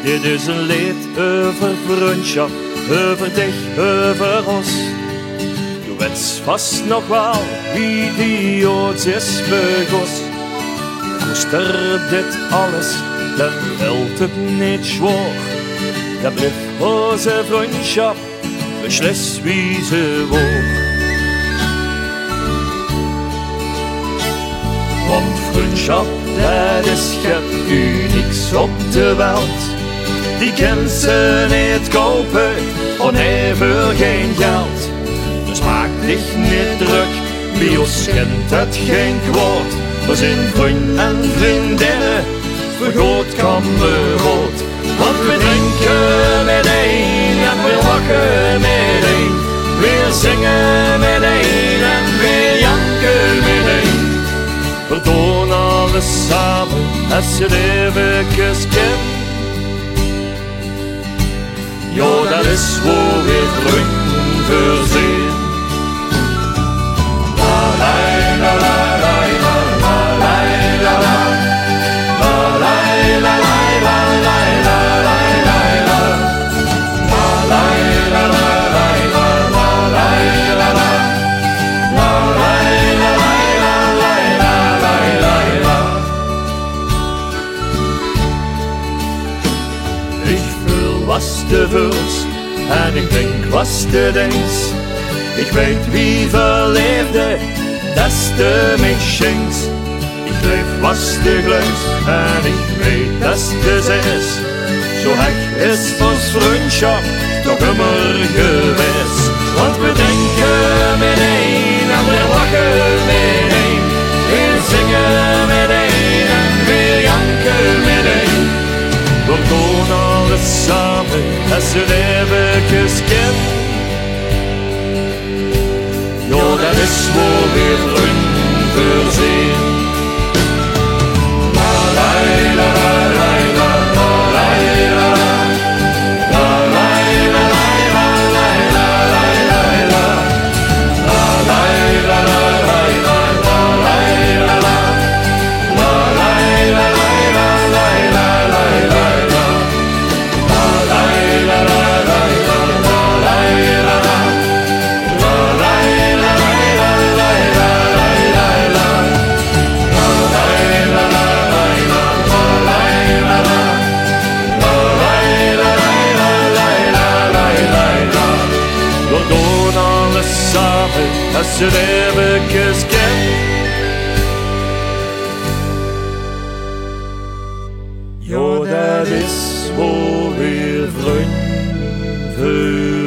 Dit is een lied over vriendschap, over dich, over ons. Du weet vast nog wel wie die ooit is begos. Koester dit alles, dan wilt het niet zwaar. Dan blijft onze vriendschap beslist wie ze wordt. Want vriendschap, dat is het unieks op de wereld. Die kan ze niet kopen, en hebben geen geld. Dus maak dich niet druk, bij ons kent het geen kwaad. We zijn vriend en vriendinnen, vergoot kameraad. Want we drinken met een en we lachen met een. We zingen met een en we janken met een. We doen alles samen als je het eventjes kent. Ja, dat is hoe we vrienden verzien. La la la la la la la la la la la la was de vuls en ik denk was de dings. Ik weet wie verleefde, dat is de machines. Ik leef was de gluis en ik weet dat is de zes. Zo hek is ons vriendschap toch immer geweest. Want we denken met een en we lachen met een. We zingen met een en we janken met een. We doen alles samen als het eventjes kent. Ja, dat is hoe we vrienden verzien. La la la la la la la la la als je het eventjes kent. Ja, dat is hoe we vrienden